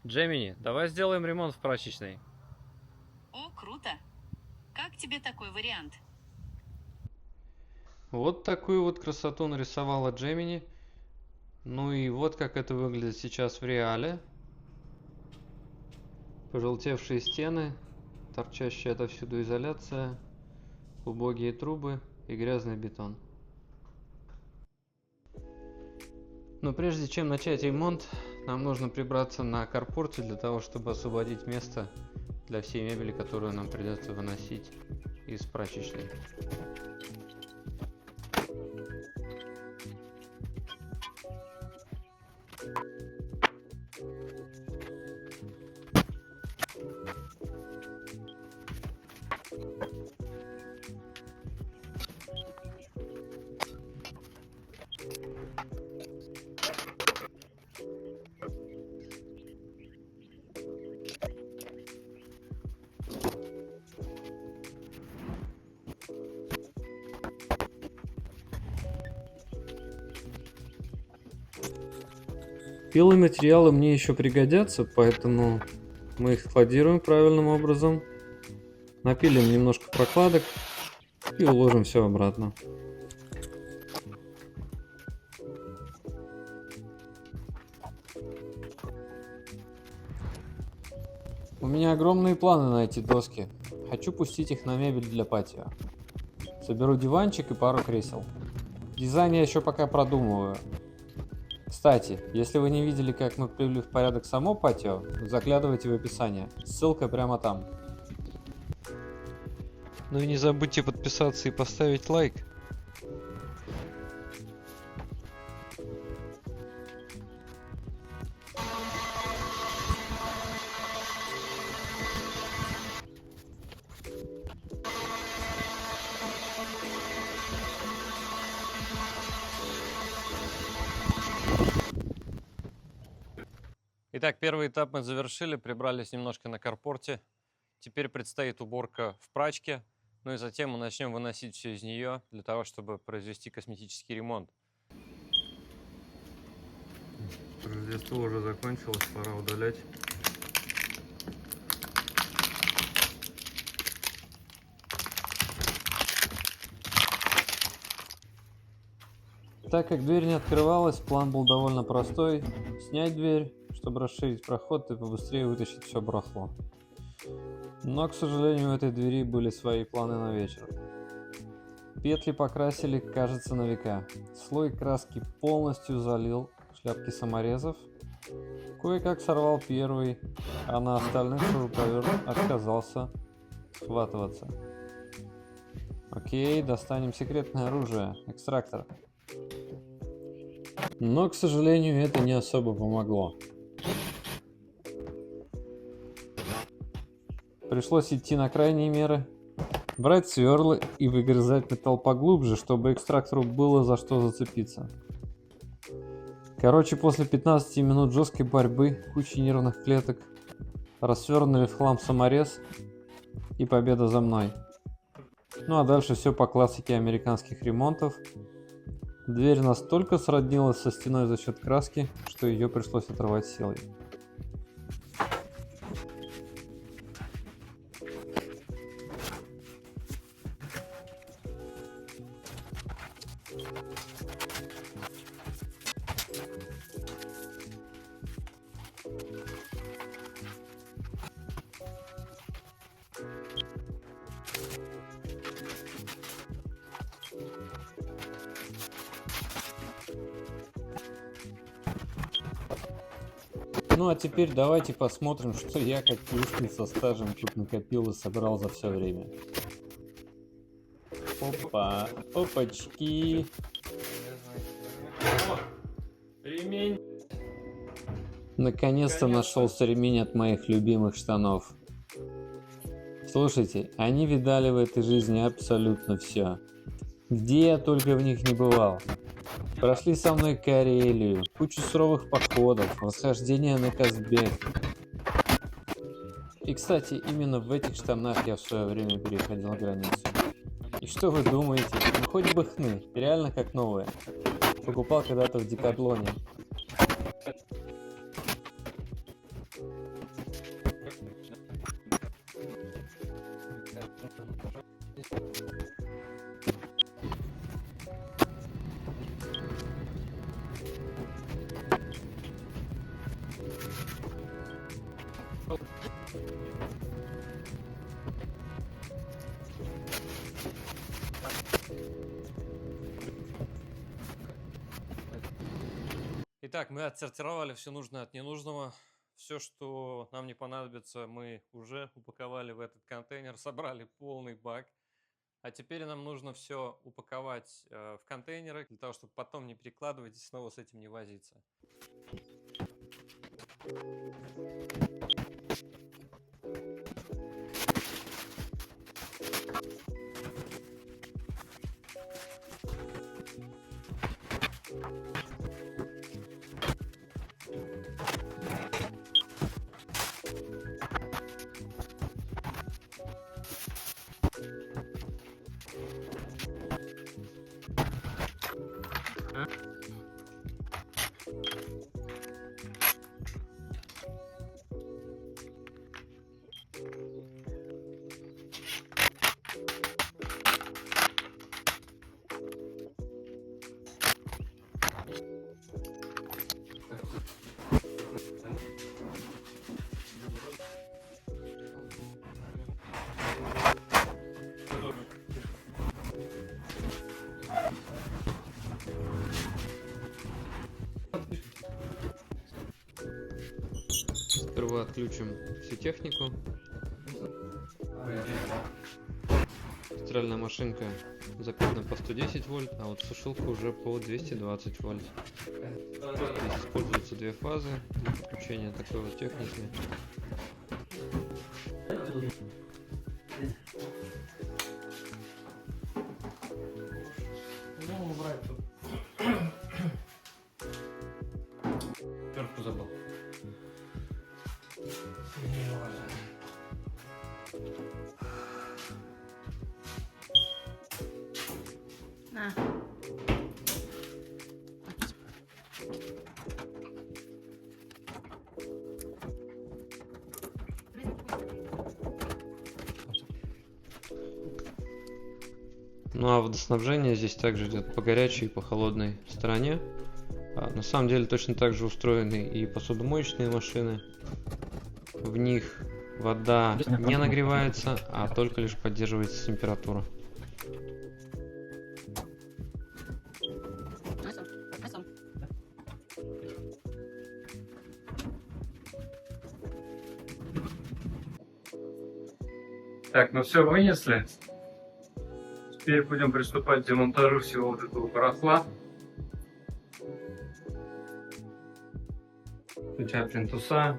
Джемини, давай сделаем ремонт в прачечной. О, круто! Как тебе такой вариант? Вот такую вот красоту нарисовала Джемини. Ну и вот как это выглядит сейчас в реале. Пожелтевшие стены, торчащая отовсюду изоляция, убогие трубы и грязный бетон. Но прежде чем начать ремонт, нам нужно прибраться на карпорте для того, чтобы освободить место для всей мебели, которую нам придется выносить из прачечной. Белые материалы мне еще пригодятся, поэтому мы их складируем правильным образом, напилим немножко прокладок и уложим все обратно. У меня огромные планы на эти доски. Хочу пустить их на мебель для патио. Соберу диванчик и пару кресел. Дизайн я еще пока продумываю. Кстати, если вы не видели, как мы привели в порядок само патио, заглядывайте в описание. Ссылка прямо там. Ну и не забудьте подписаться и поставить лайк. Итак, первый этап мы завершили, прибрались немножко на карпорте. Теперь предстоит уборка в прачке, ну и затем мы начнем выносить все из нее для того, чтобы произвести косметический ремонт. Рождество уже закончилось, пора удалять. Так как дверь не открывалась, план был довольно простой. Снять дверь, чтобы расширить проход и побыстрее вытащить все барахло. Но, к сожалению, у этой двери были свои планы на вечер. Петли покрасили, кажется, на века. Слой краски полностью залил шляпки саморезов. Кое-как сорвал первый, а на остальных шуруповерт отказался схватываться. Окей, достанем секретное оружие, экстрактор. Но, к сожалению, это не особо помогло. Пришлось идти на крайние меры, брать сверла и выгрызать металл поглубже, чтобы экстрактору было за что зацепиться. Короче, после 15 минут жесткой борьбы, кучи нервных клеток, рассвернули в хлам саморез и победа за мной. Ну а дальше все по классике американских ремонтов. Дверь настолько сроднилась со стеной за счет краски, что ее пришлось отрывать силой. Ну а теперь давайте посмотрим, что я, как плюшный со стажем, тут накопил и собрал за все время. Опа, опачки. Ремень. Наконец-то нашелся ремень от моих любимых штанов. Слушайте, они видали в этой жизни абсолютно все. Где я только в них не бывал. Прошли со мной Карелию, кучу суровых походов, восхождение на Казбек. И, кстати, именно в этих штанах я в свое время переходил границу. И что вы думаете? Ну хоть бы хны, реально как новые. Покупал когда-то в Декатлоне. Итак, мы отсортировали все нужное от ненужного. Все, что нам не понадобится, мы уже упаковали в этот контейнер, собрали полный бак. А теперь нам нужно все упаковать в контейнеры, для того, чтобы потом не перекладывать и снова с этим не возиться. Сперва отключим всю технику. Стиральная машинка запитана по 110 вольт, а вот сушилка уже по 220 вольт. Здесь используются две фазы для подключения такой вот техники. Терку забыл. На. Ну а водоснабжение здесь также идет по горячей и по холодной стороне. На самом деле точно так же устроены и посудомоечные машины. В них вода не нагревается, а только лишь поддерживается температура. Так, ну все, вынесли. Теперь будем приступать к демонтажу всего вот этого барахла. Включая плинтуса,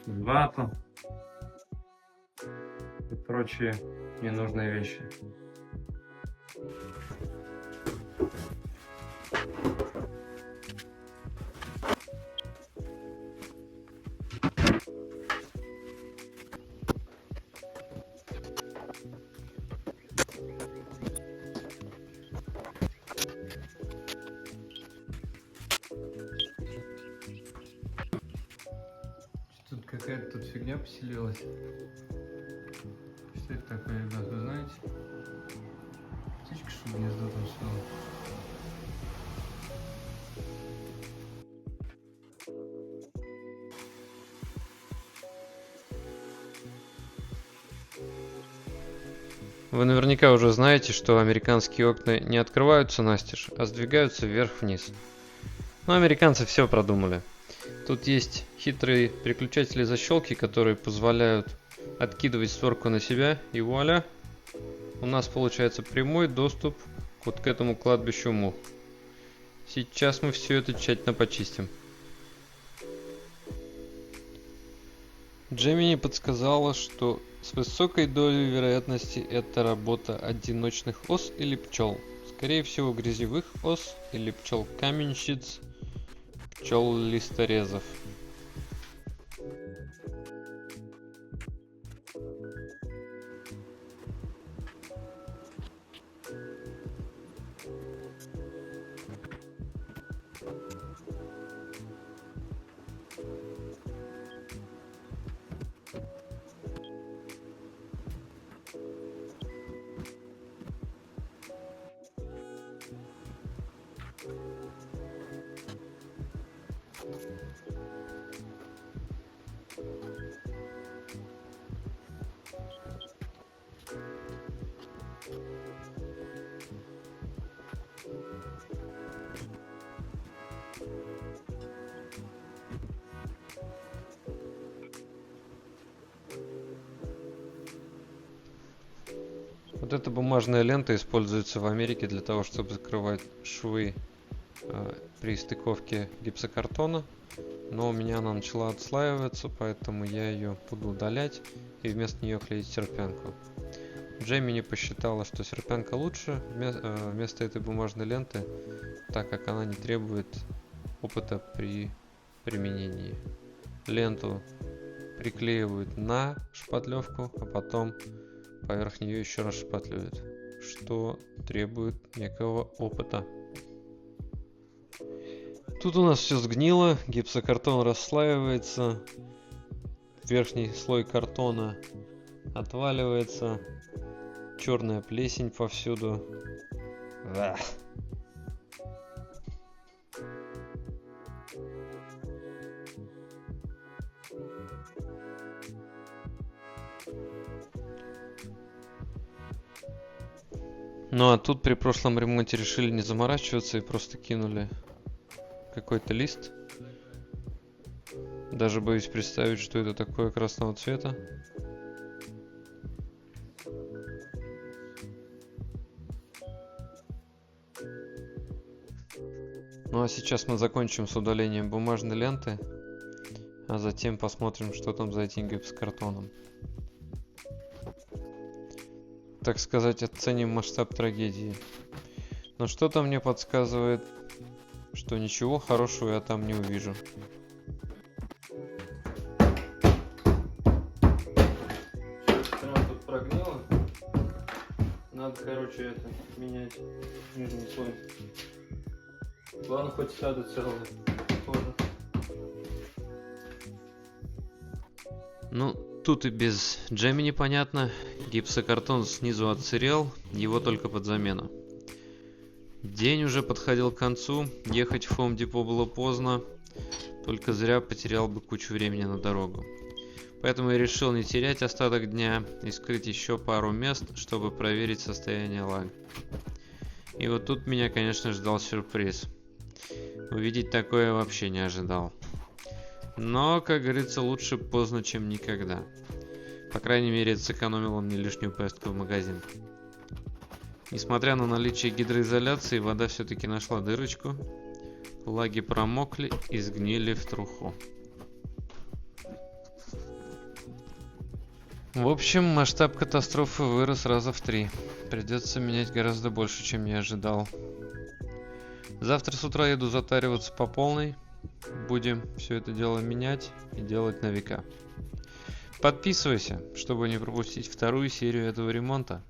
вату и прочие ненужные вещи. Тут какая-то тут фигня поселилась. Что это такое, ребят, вы знаете? Птичка, что гнездо там свело. Вы наверняка уже знаете, что американские окна не открываются настежь, а сдвигаются вверх-вниз. Но американцы все продумали. Тут есть хитрые переключатели-защелки, которые позволяют откидывать створку на себя, и вуаля! У нас получается прямой доступ вот к этому кладбищу мух. Сейчас мы все это тщательно почистим. Джемини подсказала, что с высокой долей вероятности это работа одиночных ос или пчел. Скорее всего, грязевых ос или пчел-каменщиц, пчел-листорезов. Вот эта бумажная лента используется в Америке для того, чтобы закрывать швы при стыковке гипсокартона. Но у меня она начала отслаиваться, поэтому я ее буду удалять и вместо нее клеить серпянку. Джеймини посчитала, что серпянка лучше вместо этой бумажной ленты, так как она не требует опыта при применении. Ленту приклеивают на шпатлевку, а потом поверх нее еще раз шпатлюют, что требует некого опыта. Тут у нас все сгнило, гипсокартон расслаивается, верхний слой картона отваливается, черная плесень повсюду. Ах. Ну а тут при прошлом ремонте решили не заморачиваться и просто кинули какой-то лист. Даже боюсь представить, что это такое красного цвета. Ну а сейчас мы закончим с удалением бумажной ленты, а затем посмотрим, что там за этим гипсокартоном. Так сказать, оценим масштаб трагедии. Но что-то мне подсказывает, что ничего хорошего я там не увижу. Прям тут прогнило. Надо, короче, это менять нижний слой. Главное, хоть сяду целый тоже. Ну, тут и без Джемини понятно. Гипсокартон снизу отсырел, его только под замену. День уже подходил к концу, ехать в Home Depot было поздно, только зря потерял бы кучу времени на дорогу. Поэтому я решил не терять остаток дня и скрыть еще пару мест, чтобы проверить состояние лаг. И вот тут меня, конечно, ждал сюрприз. Увидеть такое я вообще не ожидал. Но, как говорится, лучше поздно, чем никогда. По крайней мере, это сэкономило мне лишнюю поездку в магазин. Несмотря на наличие гидроизоляции, вода все-таки нашла дырочку. Лаги промокли и сгнили в труху. В общем, масштаб катастрофы вырос раза в 3. Придется менять гораздо больше, чем я ожидал. Завтра с утра еду затариваться по полной. Будем все это дело менять и делать на века. Подписывайся, чтобы не пропустить вторую серию этого ремонта.